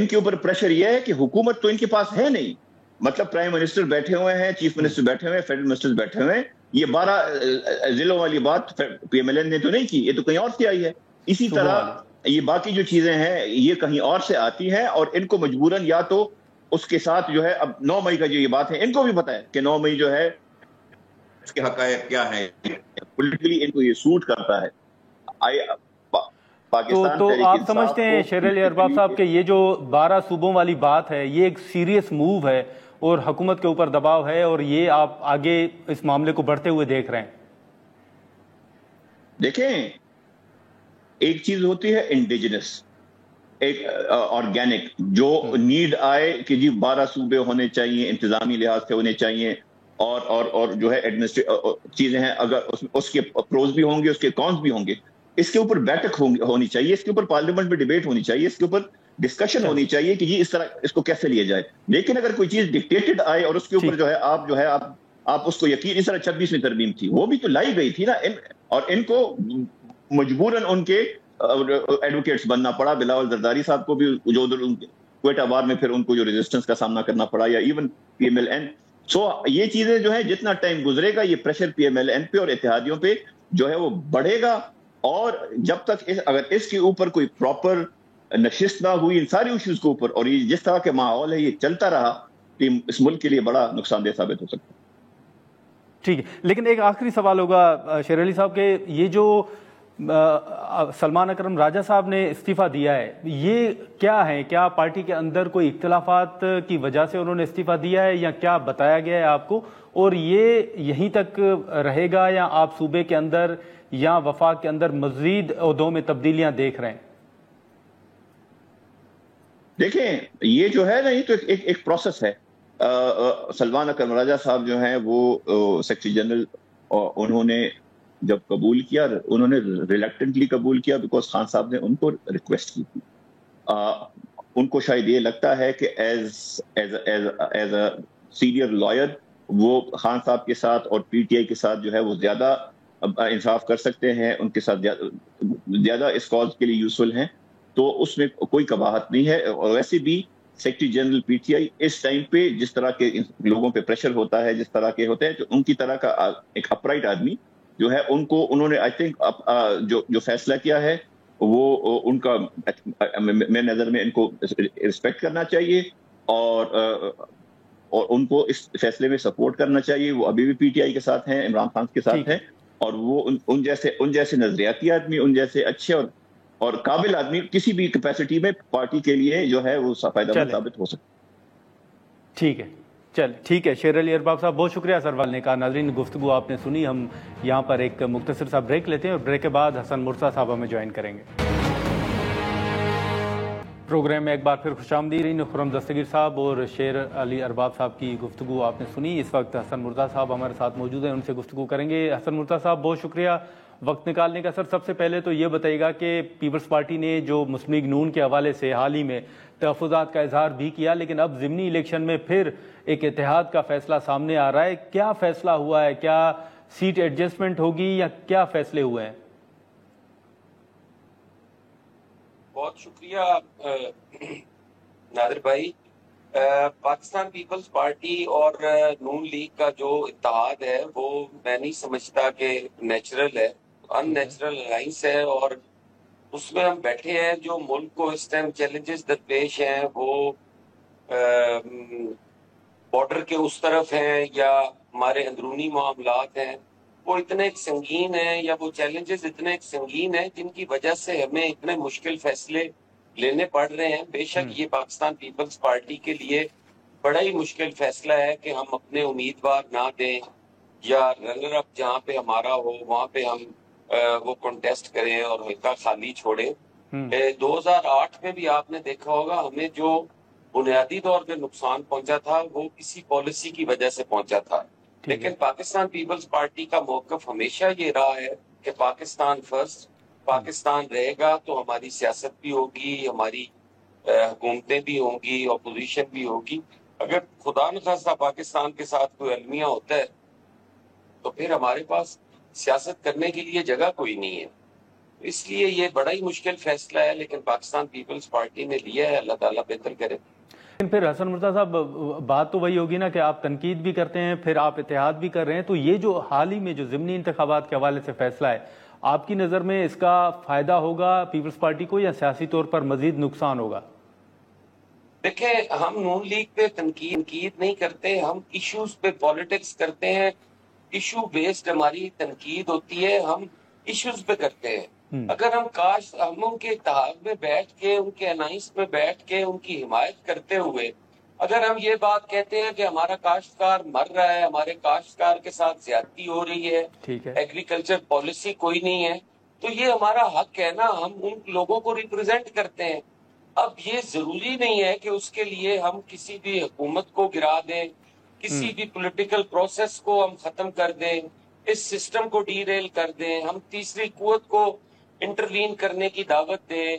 کے اوپر؟ پریشر یہ ہے کہ حکومت تو ان کے پاس ہے نہیں. مطلب پرائم منسٹر بیٹھے ہوئے ہیں، چیف منسٹر بیٹھے ہوئے ہیں، فیڈرل منسٹر بیٹھے ہوئے ہیں. یہ 12 ضلعوں والی بات پی ایم ایل این نے تو نہیں کی، یہ تو کہیں اور سے آئی ہے. اسی طرح یہ باقی جو چیزیں ہیں یہ کہیں اور سے آتی ہیں، اور ان کو مجبوراً یا تو اس کے ساتھ جو ہے، اب 9 مئی کا جو یہ بات ہے، ان کو بھی پتا ہے کہ 9 مئی جو ہے اس کے حقائق کیا ہیں. پولیٹیکلی ان کو یہ سوٹ کرتا ہے. تو آپ سمجھتے ہیں شیر علی ارباب صاحب کہ یہ جو 12 صوبوں والی بات ہے یہ ایک سیریس موو ہے اور حکومت کے اوپر دباؤ ہے، اور یہ آپ آگے اس معاملے کو بڑھتے ہوئے دیکھ رہے ہیں؟ دیکھیں، ایک چیز ہوتی ہے انڈیجنس، ایک آرگینک، جو نیڈ آئے کہ جی 12 صوبے ہونے چاہیے، انتظامی لحاظ سے ہونے چاہیے، اور جو ہے چیزیں ہیں، اگر اس کے پروز بھی ہوں گے، اس کے کونس بھی ہوں گے. اس کے اوپر بیٹھک ہونی چاہیے، اس کے اوپر پارلیمنٹ میں ڈیبیٹ ہونی چاہیے، اس کے اوپر ڈسکشن ہونی چاہیے کہ جی اس طرح اس کو کیسے لیا جائے. لیکن اگر کوئی چیز ڈکٹیٹڈ آئے اور اس کے اوپر جو ہے آپ اس کو یقین، اس طرح 26ویں ترمیم تھی، وہ بھی تو لائی گئی تھی نا، اور ان کو مجبوراً ان کے ایڈوکیٹس بننا پڑا. بلاول زرداری صاحب کو بھی جو ادھر کوئٹہ بار میں پھر ان کو جو ریزسٹنس کا سامنا کرنا پڑا، یا even P M L N. So یہ چیزیں جو ہے جتنا ٹائم گزرے گا، یہ pressure P M L N پہ اور اتحادیوں پہ جو ہے وہ بڑھے گا. اور جب تک اگر اس کے اوپر کوئی پراپر نشست نہ ہوئی ان ساری ایشوز کے اوپر، اور یہ جس طرح کے ماحول ہے یہ چلتا رہا، تو اس ملک کے لیے بڑا نقصان دہ ثابت ہو سکتا ہے. ٹھیک ہے، لیکن ایک آخری سوال ہوگا شیر علی صاحب کہ یہ جو سلمان اکرم راجہ صاحب نے استعفیٰ دیا ہے، یہ کیا ہے؟ کیا پارٹی کے اندر کوئی اختلافات کی وجہ سے انہوں نے استعفیٰ دیا ہے یا کیا بتایا گیا ہے آپ کو؟ اور یہ یہیں تک رہے گا یا آپ صوبے کے اندر یا وفاق کے اندر مزید عہدوں میں تبدیلیاں دیکھ رہے ہیں؟ دیکھیں یہ جو ہے نا یہ تو ایک پروسیس ہے. سلمان اکرم راجہ صاحب جو ہیں وہ سیکرٹری جنرل انہوں نے جب قبول کیا انہوں نے ریلیکٹنٹلی قبول کیا بیکاز خان صاحب نے ان کو ریکویسٹ کی تھی. ان کو شاید یہ لگتا ہے کہ ایز اے سینئر لائر وہ خان صاحب کے ساتھ اور پی ٹی آئی کے ساتھ جو ہے وہ زیادہ انصاف کر سکتے ہیں، ان کے ساتھ زیادہ اس کاز کے لیے یوزفل ہیں، تو اس میں کوئی قباحت نہیں ہے. اور ویسے بھی secretary general P T I اس ٹائم پہ جس طرح کے لوگوں پہ پریشر ہوتا ہے، جس طرح کے ہوتے ہیں، تو ان کی طرح کا ایک اپرائٹ آدمی جو ہے انہوں نے آئی تھنک جو فیصلہ کیا ہے وہ ان کا میرے نظر میں ان کو رسپیکٹ کرنا چاہیے اور ان کو اس فیصلے میں سپورٹ کرنا چاہیے. وہ ابھی بھی پی ٹی آئی کے ساتھ ہیں، عمران خان کے ساتھ ہیں، اور وہ ان جیسے نظریاتی آدمی، ان جیسے اچھے اور قابل آدمی کسی بھی کیپیسٹی میں پارٹی کے لیے جو ہے وہ فائدہ مند ثابت ہو سکتا. ٹھیک ہے شیر علی ارباب صاحب، بہت شکریہ سروال نے کہا. ناظرین گفتگو آپ نے سنی. ہم یہاں پر ایک مختصر سا بریک لیتے ہیں اور بریک کے بعد حسن مرتضیٰ صاحب ہمیں جوائن کریں گے. پروگرام میں ایک بار پھر خوش آمدید. خرم دستگیر صاحب اور شیر علی ارباب صاحب کی گفتگو آپ نے سنی. اس وقت حسن مرتضیٰ صاحب ہمارے ساتھ موجود ہیں، ان سے گفتگو کریں گے. حسن مرتضیٰ صاحب بہت شکریہ وقت نکالنے کا. سب سے پہلے تو یہ بتائیے گا کہ پیپلز پارٹی نے جو مسلم لیگ نون کے حوالے سے حال ہی میں تحفظات کا اظہار بھی کیا، لیکن اب ضمنی الیکشن میں پھر ایک اتحاد کا فیصلہ سامنے آ رہا ہے. کیا فیصلہ ہوا ہے؟ کیا سیٹ ایڈجسٹمنٹ ہوگی یا کیا فیصلے ہوئے ہیں؟ بہت شکریہ نادر بھائی. پاکستان پیپلز پارٹی اور نون لیگ کا جو اتحاد ہے وہ میں نہیں سمجھتا کہ نیچرل ہے، ان نیچرل الائنس ہے، اور اس میں ہم بیٹھے ہیں. جو ملک کو اس ٹائم چیلنجز درپیش ہیں وہ بارڈر کے اس طرف ہیں یا ہمارے اندرونی معاملات ہیں، وہ اتنے سنگین ہیں یا وہ چیلنجز اتنے سنگین ہیں جن کی وجہ سے ہمیں اتنے مشکل فیصلے لینے پڑ رہے ہیں. بے شک یہ پاکستان پیپلز پارٹی کے لیے بڑا ہی مشکل فیصلہ ہے کہ ہم اپنے امیدوار نہ دیں یا رنر اپ جہاں پہ ہمارا ہو وہاں پہ ہم وہ کنٹیسٹ کریں اور حلقہ خالی چھوڑیں. 2008 میں بھی آپ نے دیکھا ہوگا ہمیں جو بنیادی طور پہ نقصان پہنچا تھا وہ کسی پالیسی کی وجہ سے پہنچا تھا. لیکن پاکستان پیپلز پارٹی کا موقف ہمیشہ یہ رہا ہے کہ پاکستان فرسٹ، پاکستان رہے گا تو ہماری سیاست بھی ہوگی، ہماری حکومتیں بھی ہوں گی، اپوزیشن بھی ہوگی. اگر خدا نخواستہ پاکستان کے ساتھ کوئی المیہ ہوتا ہے تو پھر ہمارے پاس سیاست کرنے کے لیے جگہ کوئی نہیں ہے. اس لیے یہ بڑا ہی مشکل فیصلہ ہے، لیکن پاکستان پیپلز پارٹی نے لیا ہے. اللہ تعالیٰ بہتر کرے. لیکن پھر حسن مرتضیٰ صاحب بات تو وہی ہوگی نا کہ آپ تنقید بھی کرتے ہیں پھر آپ اتحاد بھی کر رہے ہیں، تو یہ جو حال ہی میں جو ضمنی انتخابات کے حوالے سے فیصلہ ہے، آپ کی نظر میں اس کا فائدہ ہوگا پیپلز پارٹی کو یا سیاسی طور پر مزید نقصان ہوگا؟ دیکھیں ہم نون لیگ پہ تنقید نہیں کرتے، ہم ایشوز پہ پالیٹکس کرتے ہیں. ایشو بیسڈ ہماری تنقید ہوتی ہے، ہم ایشوز پہ کرتے ہیں. اگر ہم ان کے اتحاد میں بیٹھ کے، ان کے الائنس میں بیٹھ کے ان کی حمایت کرتے ہوئے اگر ہم یہ بات کہتے ہیں کہ ہمارا کاشتکار مر رہا ہے، ہمارے کاشتکار کے ساتھ زیادتی ہو رہی ہے، ایگریکلچر پالیسی کوئی نہیں ہے، تو یہ ہمارا حق ہے نا، ہم ان لوگوں کو ریپرزینٹ کرتے ہیں. اب یہ ضروری نہیں ہے کہ اس کے لیے ہم کسی بھی حکومت کو گرا دیں، کسی بھی پولیٹیکل پروسیس کو ہم ختم کر دیں، اس سسٹم کو ڈی ریل کر دیں، ہم تیسری قوت کو انٹروین کرنے کی دعوت دیں.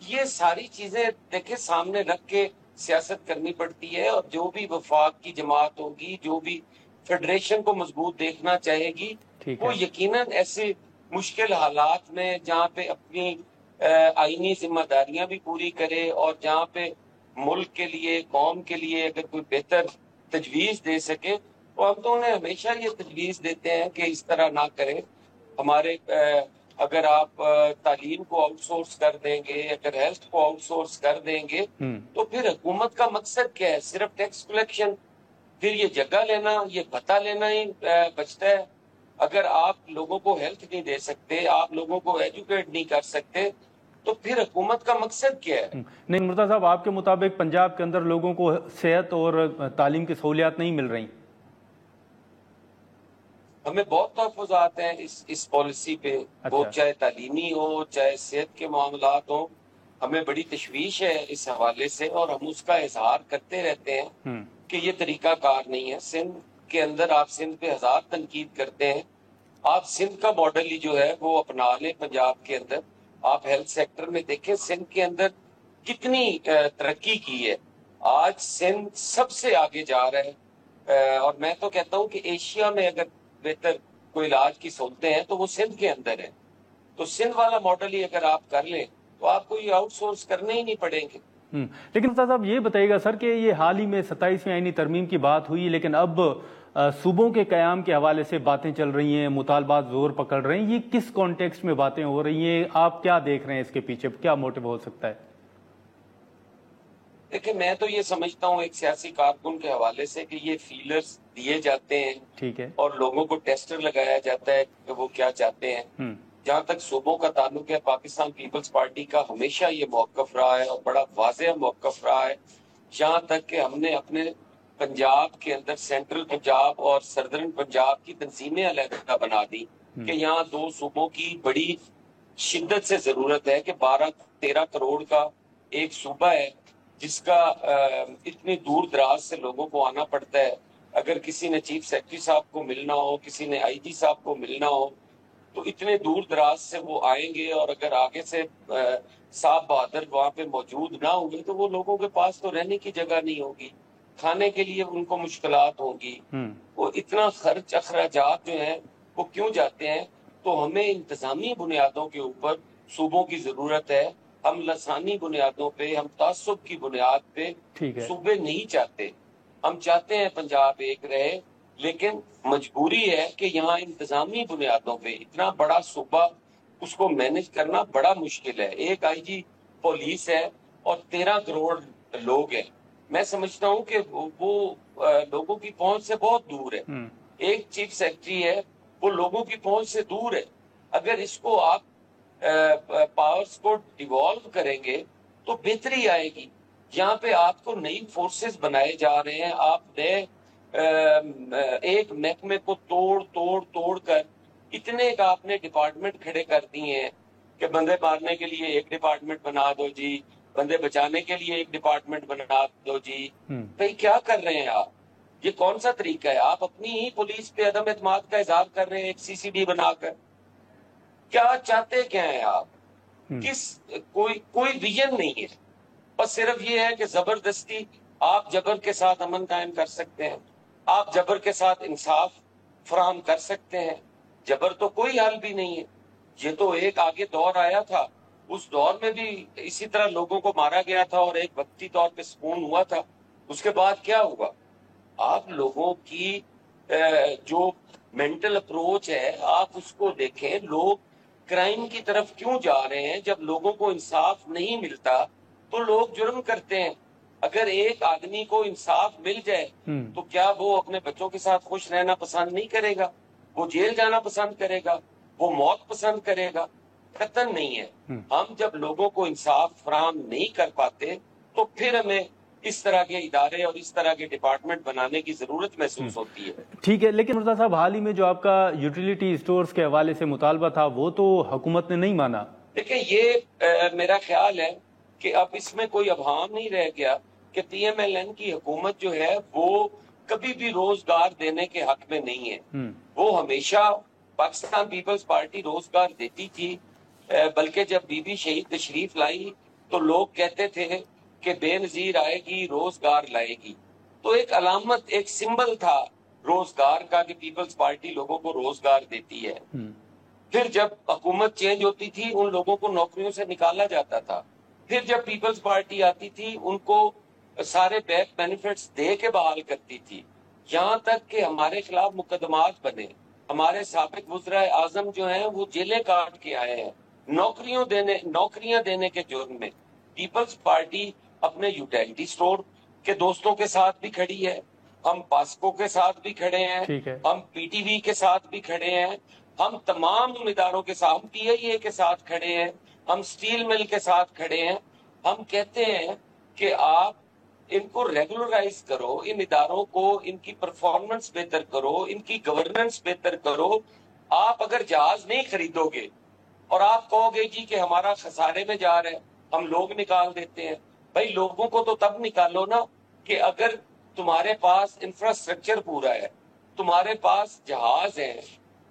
یہ ساری چیزیں دیکھیں سامنے رکھ کے سیاست کرنی پڑتی ہے، اور جو بھی وفاق کی جماعت ہوگی، جو بھی فیڈریشن کو مضبوط دیکھنا چاہے گی، وہ یقیناً ایسے مشکل حالات میں جہاں پہ اپنی آئینی ذمہ داریاں بھی پوری کرے اور جہاں پہ ملک کے لیے، قوم کے لیے اگر کوئی بہتر تجویز دے سکے، تو ہم تو انہیں ہمیشہ یہ تجویز دیتے ہیں کہ اس طرح نہ کریں. ہمارے اگر آپ تعلیم کو آؤٹ سورس کر دیں گے، اگر ہیلتھ کو آؤٹ سورس کر دیں گے، تو پھر حکومت کا مقصد کیا ہے؟ صرف ٹیکس کلیکشن، پھر یہ جگہ لینا، یہ بھتہ لینا ہی بچتا ہے. اگر آپ لوگوں کو ہیلتھ نہیں دے سکتے، آپ لوگوں کو ایجوکیٹ نہیں کر سکتے، تو پھر حکومت کا مقصد کیا ہے؟ نہیں مرتضیٰ صاحب، آپ کے مطابق پنجاب کے اندر لوگوں کو صحت اور تعلیم کی سہولیات نہیں مل رہی؟ ہمیں بہت تحفظات ہیں اس پالیسی پہ، وہ چاہے تعلیمی ہو چاہے صحت کے معاملات ہوں، ہمیں بڑی تشویش ہے اس حوالے سے، اور ہم اس کا اظہار کرتے رہتے ہیں کہ یہ طریقہ کار نہیں ہے۔ سندھ کے اندر آپ سندھ پہ ہزار تنقید کرتے ہیں، آپ سندھ کا ماڈل ہی جو ہے وہ اپنا لیں پنجاب کے اندر۔ آپ ہیلتھ سیکٹر میں دیکھیں سندھ کے اندر کتنی ترقی کی ہے، آج سندھ سب سے آگے جا رہا ہے، اور میں تو کہتا ہوں کہ ایشیا میں اگر بہتر کوئی علاج کی سہولتیں ہیں تو وہ سندھ کے اندر ہے۔ تو سندھ والا ماڈل ہی اگر آپ کر لیں تو آپ کو یہ آؤٹ سورس کرنے ہی نہیں پڑیں گے۔ لیکن استاد صاحب یہ بتائیے گا سر کہ یہ حال ہی میں 27ویں آئینی ترمیم کی بات ہوئی، لیکن اب صوبوں کے قیام کے حوالے سے باتیں چل رہی ہیں، مطالبات زور پکڑ رہے ہیں، یہ کس کانٹیکسٹ میں باتیں ہو رہی ہیں؟ آپ کیا دیکھ رہے ہیں اس کے پیچھے کیا موٹو ہو سکتا ہے؟ دیکھیں میں تو یہ سمجھتا ہوں ایک سیاسی کارکن کے حوالے سے کہ یہ فیلرز دیے جاتے ہیں، ٹھیک ہے، اور لوگوں کو ٹیسٹر لگایا جاتا ہے کہ وہ کیا چاہتے ہیں۔ جہاں تک صوبوں کا تعلق ہے، پاکستان پیپلز پارٹی کا ہمیشہ یہ موقف رہا ہے اور بڑا واضح موقف رہا ہے، جہاں تک کہ ہم نے اپنے پنجاب کے اندر سینٹرل پنجاب اور سردرن پنجاب کی تنظیمیں علیحدہ بنا دی کہ یہاں دو صوبوں کی بڑی شدت سے ضرورت ہے کہ 12-13 کروڑ کا ایک صوبہ ہے جس کا اتنی دور دراز سے لوگوں کو آنا پڑتا ہے۔ اگر کسی نے چیف سیکرٹری صاحب کو ملنا ہو، کسی نے آئی جی صاحب کو ملنا ہو، تو اتنے دور دراز سے وہ آئیں گے، اور اگر آگے سے صاحب بہادر وہاں پہ موجود نہ ہوں گے تو وہ لوگوں کے پاس تو رہنے کی جگہ نہیں ہوگی، کھانے کے لیے ان کو مشکلات ہوں گی، وہ اتنا خرچ اخراجات جو ہیں وہ کیوں جاتے ہیں؟ تو ہمیں انتظامی بنیادوں کے اوپر صوبوں کی ضرورت ہے۔ ہم لسانی بنیادوں پہ، ہم تعصب کی بنیاد پہ صوبے نہیں چاہتے، ہم چاہتے ہیں پنجاب ایک رہے، لیکن مجبوری ہے کہ یہاں انتظامی بنیادوں پہ اتنا بڑا صوبہ اس کو مینج کرنا بڑا مشکل ہے۔ ایک آئی جی پولیس ہے اور 13 کروڑ لوگ ہیں، میں سمجھتا ہوں کہ وہ لوگوں کی پہنچ سے بہت دور ہے۔ ایک چیف سیکرٹری ہے، وہ لوگوں کی پہنچ سے دور ہے۔ اگر اس کو آپ پاورز کو ڈیوالو کریں گے تو بہتری آئے گی۔ یہاں پہ آپ کو نئی فورسز بنائے جا رہے ہیں، آپ نئے ایک محکمے کو توڑ کر اتنے کا آپ نے ڈپارٹمنٹ کھڑے کر دیے ہیں کہ بندے مارنے کے لیے ایک ڈپارٹمنٹ بنا دو جی، بندے بچانے کے لیے ایک ڈپارٹمنٹ بنا دو جی۔ بھئی کیا کر رہے ہیں آپ؟ یہ کون سا طریقہ ہے؟ آپ اپنی ہی پولیس پہ عدم اعتماد کا اظہار کر رہے ہیں ایک سی سی ڈی بنا کر۔ کیا چاہتے کیا ہیں آپ؟ کوئی ویژن نہیں ہے، بس صرف یہ ہے کہ زبردستی آپ جبر کے ساتھ امن قائم کر سکتے ہیں، آپ جبر کے ساتھ انصاف فراہم کر سکتے ہیں۔ جبر تو کوئی حل بھی نہیں ہے۔ یہ تو ایک آگے دور آیا تھا، اس دور میں بھی اسی طرح لوگوں کو مارا گیا تھا اور ایک وقتی طور پہ سکون ہوا تھا۔ اس کے بعد کیا ہوا؟ آپ لوگوں کی جو مینٹل اپروچ ہے آپ اس کو دیکھیں، لوگ کرائم کی طرف کیوں جا رہے ہیں؟ جب لوگوں کو انصاف نہیں ملتا تو لوگ جرم کرتے ہیں۔ اگر ایک آدمی کو انصاف مل جائے تو کیا وہ اپنے بچوں کے ساتھ خوش رہنا پسند نہیں کرے گا؟ وہ جیل جانا پسند کرے گا؟ وہ موت پسند کرے گا؟ قطعاً نہیں ہے۔ ہم جب لوگوں کو انصاف فراہم نہیں کر پاتے تو پھر ہمیں اس طرح کے ادارے اور اس طرح کے ڈپارٹمنٹ بنانے کی ضرورت محسوس ہوتی ہے۔ ٹھیک ہے، لیکن مرتضیٰ صاحب حال ہی میں جو آپ کا یوٹیلیٹی اسٹورز کے حوالے سے مطالبہ تھا وہ تو حکومت نے نہیں مانا۔ دیکھیں یہ میرا خیال ہے کہ اب اس میں کوئی ابہام نہیں رہ گیا کہ پی ایم ایل این کی حکومت جو ہے وہ کبھی بھی روزگار دینے کے حق میں نہیں ہے۔ وہ ہمیشہ پاکستان پیپلز پارٹی روزگار دیتی تھی، بلکہ جب بی بی شہید تشریف لائی تو لوگ کہتے تھے کہ بے نظیر آئے گی، روزگار لائے گی۔ تو ایک علامت، ایک سمبل تھا روزگار کا کہ پیپلز پارٹی لوگوں کو روزگار دیتی ہے۔ پھر جب حکومت چینج ہوتی تھی ان لوگوں کو نوکریوں سے نکالا جاتا تھا، پھر جب پیپلز پارٹی آتی تھی ان کو سارے بیک بینیفٹس دے کے بحال کرتی تھی، یہاں تک کہ ہمارے خلاف مقدمات بنے۔ ہمارے سابق وزرائے اعظم جو ہیں وہ جیلیں کاٹ کے آئے ہیں نوکریاں دینے کے جرم میں۔ پیپلز پارٹی اپنے یوٹیلیٹی سٹور کے دوستوں کے ساتھ بھی کھڑی ہے، ہم پاسکو کے ساتھ بھی کھڑے ہیں, ٹھیک ہے, ہم پی ٹی وی کے ساتھ بھی کھڑے ہیں, ہم تمام اداروں کے ساتھ, ہم پی آئی اے کے ساتھ کھڑے ہیں, ہم سٹیل مل کے ساتھ کھڑے ہیں. ہم کہتے ہیں کہ آپ ان کو ریگولرائز کرو, ان اداروں کو, ان کی پرفارمنس بہتر کرو, ان کی گورننس بہتر کرو. آپ اگر جہاز نہیں خریدو گے اور آپ کہو گے جی کہ ہمارا خسارے میں جا رہا ہے, ہم لوگ نکال دیتے ہیں. بھائی لوگوں کو تو تب نکالو نا کہ اگر تمہارے پاس انفراسٹرکچر پورا ہے, تمہارے پاس جہاز ہے.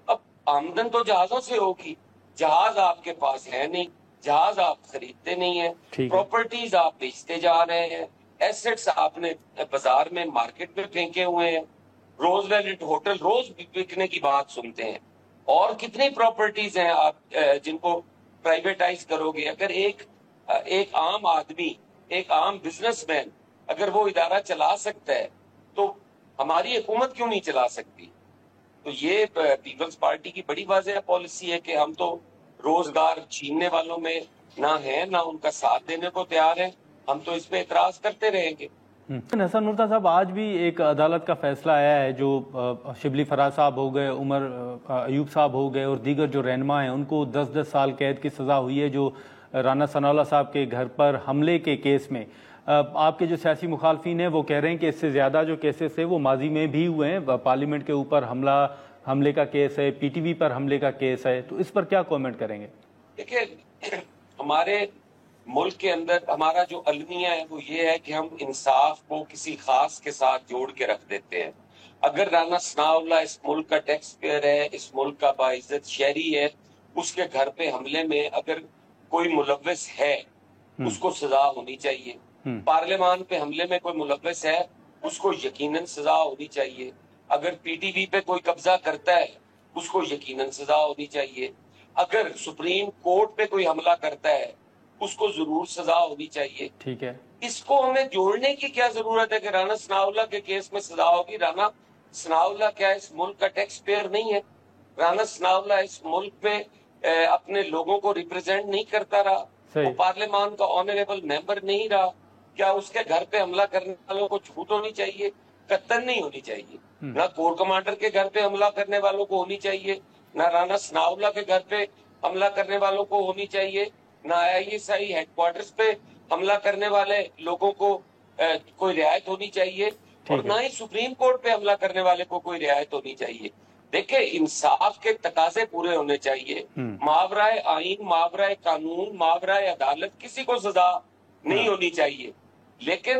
اب آمدن تو جہازوں سے ہوگی, جہاز آپ کے پاس ہے نہیں, جہاز آپ خریدتے نہیں ہیں, پراپرٹیز آپ بیچتے جا رہے ہیں, ایسٹس آپ نے بازار میں مارکیٹ میں پھینکے ہوئے ہیں. روز ویلٹ ہوٹل روز بکنے کی بات سنتے ہیں. اور کتنی پراپرٹیز ہیں آپ جن کو پرائیویٹائز کرو گے. اگر ایک عام آدمی, ایک عام بزنس مین اگر وہ ادارہ چلا سکتا ہے تو ہماری حکومت کیوں نہیں چلا سکتی؟ تو یہ پیپلز پارٹی کی بڑی واضح پالیسی ہے کہ ہم تو روزگار چھیننے والوں میں نہ ہیں, نہ ان کا ساتھ دینے کو تیار ہیں. ہم تو اس پہ اعتراض کرتے رہیں گے. حسن مرتضیٰ صاحب, آج بھی ایک عدالت کا فیصلہ آیا ہے جو شبلی فراز صاحب ہو گئے, عمر ایوب صاحب ہو گئے اور دیگر جو رہنما ہیں ان کو 10 سال قید کی سزا ہوئی ہے جو رانا ثناء اللہ صاحب کے گھر پر حملے کے کیس میں. آپ کے جو سیاسی مخالفین ہیں وہ کہہ رہے ہیں کہ اس سے زیادہ جو کیسز تھے وہ ماضی میں بھی ہوئے ہیں. پارلیمنٹ کے اوپر حملے کا کیس ہے, پی ٹی وی پر حملے کا کیس ہے, تو اس پر کیا کومنٹ کریں گے؟ دیکھیں, ہمارے ملک کے اندر ہمارا جو المیہ ہے وہ یہ ہے کہ ہم انصاف کو کسی خاص کے ساتھ جوڑ کے رکھ دیتے ہیں. اگر رانا ثناء اللہ اس ملک کا ٹیکس پیئر ہے, اس ملک کا باعزت شہری ہے, اس کے گھر پہ حملے میں اگر کوئی ملوث ہے اس کو سزا ہونی چاہیے. پارلیمان پہ حملے میں کوئی ملوث ہے اس کو یقیناً سزا ہونی چاہیے. اگر پی ٹی وی پہ کوئی قبضہ کرتا ہے اس کو یقیناً سزا ہونی چاہیے. اگر سپریم کورٹ پہ کوئی حملہ کرتا ہے اس کو ضرور سزا ہونی چاہیے. ٹھیک ہے, اس کو ہمیں جوڑنے کی کیا ضرورت ہے کہ رانا ثناء اللہ کے کیس میں سزا ہوگی؟ رانا ثناء اللہ کیا اس ملک کا ٹیکس پیئر نہیں ہے؟ رانا ثناء اللہ اس ملک میں اپنے لوگوں کو ریپرزینٹ نہیں کرتا رہا, وہ پارلیمان کا آنریبل ممبر نہیں رہا. کیا اس کے گھر پہ حملہ کرنے والوں کو چھوٹ ہونی چاہیے؟ قطعاً نہیں ہونی چاہیے. نہ کور کمانڈر کے گھر پہ حملہ کرنے والوں کو ہونی چاہیے, نہ رانا ثناء اللہ کے گھر پہ حملہ کرنے والوں کو ہونی چاہیے, نہ I S I had quarters پہ حملہ کرنے والے لوگوں کو کوئی رعایت ہونی چاہیے, اور نہ ہی سپریم کورٹ پہ حملہ کرنے والے کو کوئی رعایت ہونی چاہیے. دیکھیں, انصاف کے تقاضے پورے ہونے چاہیے. ماورائے آئین, ماورائے قانون, ماورائے عدالت کسی کو سزا نہیں ہونی چاہیے, لیکن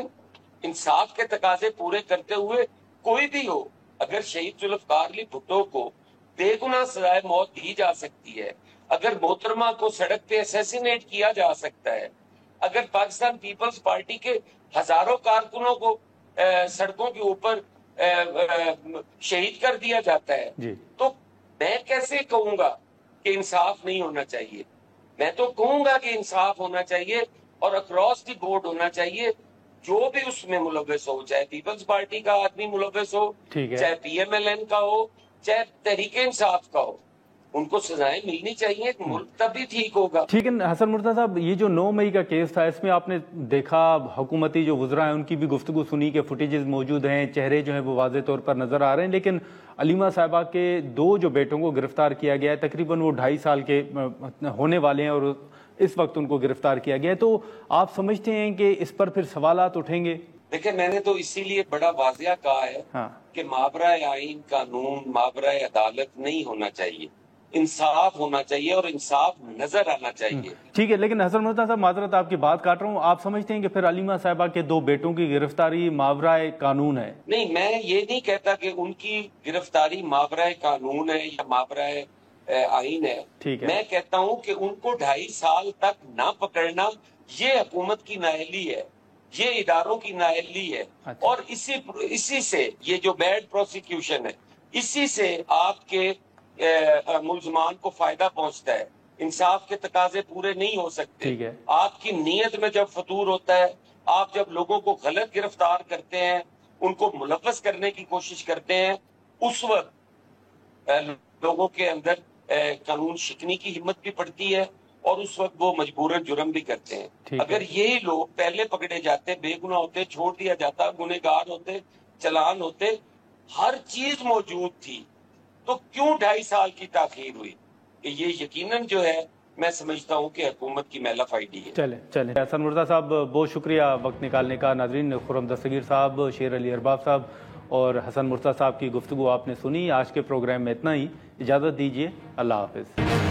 انصاف کے تقاضے پورے کرتے ہوئے کوئی بھی ہو. اگر شہید ذوالفقار علی بھٹو کو بے گناہ سزائے موت دی جا سکتی ہے, اگر محترمہ کو سڑک پہ اسیسینیٹ کیا جا سکتا ہے, اگر پاکستان پیپلز پارٹی کے ہزاروں کارکنوں کو سڑکوں کے اوپر شہید کر دیا جاتا ہے, تو میں کیسے کہوں گا کہ انصاف نہیں ہونا چاہیے؟ میں تو کہوں گا کہ انصاف ہونا چاہیے اور اکراس دی بورڈ ہونا چاہیے. جو بھی اس میں ملوث ہو, چاہے پیپلز پارٹی کا آدمی ملوث ہو, چاہے پی ایم ایل این کا ہو, چاہے تحریک انصاف کا ہو, ان کو سزائیں ملنی چاہیے. ملک تبھی ٹھیک ہوگا. ٹھیک ہے حسن مرتضیٰ صاحب, یہ جو 9 مئی کا کیس تھا اس میں آپ نے دیکھا حکومتی جو وزراء ہیں ان کی بھی گفتگو سنی کہ فوٹیجز موجود ہیں, چہرے جو ہیں وہ واضح طور پر نظر آ رہے ہیں, لیکن علیمہ صاحبہ کے 2 جو بیٹوں کو گرفتار کیا گیا ہے, تقریباً وہ 2.5 سال کے ہونے والے ہیں اور اس وقت ان کو گرفتار کیا گیا ہے, تو آپ سمجھتے ہیں کہ اس پر پھر سوالات اٹھیں گے؟ دیکھیں, میں نے تو اسی لیے بڑا واضح کہا ہے کہ ماورائے آئین قانون, ماورائے عدالت نہیں ہونا چاہیے, انصاف ہونا چاہیے اور انصاف نظر آنا چاہیے. ٹھیک ہے, لیکن حسن مرتضیٰ صاحب معذرت آپ کی بات کاٹ رہا ہوں, آپ سمجھتے ہیں کہ پھر علیمہ صاحبہ کے 2 بیٹوں کی گرفتاری ماورائے قانون ہے؟ نہیں, میں یہ نہیں کہتا کہ ان کی گرفتاری ماورائے قانون ہے یا ماورائے آئین ہے. میں کہتا ہوں کہ ان کو 2.5 سال تک نہ پکڑنا یہ حکومت کی نااہلی ہے, یہ اداروں کی نااہلی ہے. اور اسی سے یہ جو بیڈ پروسیکیوشن ہے, اسی سے آپ کے ملزمان کو فائدہ پہنچتا ہے. انصاف کے تقاضے پورے نہیں ہو سکتے. آپ کی نیت میں جب فطور ہوتا ہے, آپ جب لوگوں کو غلط گرفتار کرتے ہیں, ان کو ملوث کرنے کی کوشش کرتے ہیں, اس وقت لوگوں کے اندر قانون شکنی کی ہمت بھی پڑتی ہے اور اس وقت وہ مجبوراً جرم بھی کرتے ہیں. اگر یہی لوگ پہلے پکڑے جاتے, بے گناہ ہوتے, چھوڑ دیا جاتا, گنہگار ہوتے, چلان ہوتے، ہر چیز موجود تھی، تو کیوں 2.5 سال کی تاخیر ہوئی؟ یہ یقیناً جو ہے میں سمجھتا ہوں کہ حکومت کی میلا فائڈی ہے۔ چلیں حسن مرزا صاحب بہت شکریہ وقت نکالنے کا۔ ناظرین، خرم دستگیر صاحب، شیر علی ارباب صاحب اور حسن مرزا صاحب کی گفتگو آپ نے سنی۔ آج کے پروگرام میں اتنا ہی، اجازت دیجیے، اللہ حافظ۔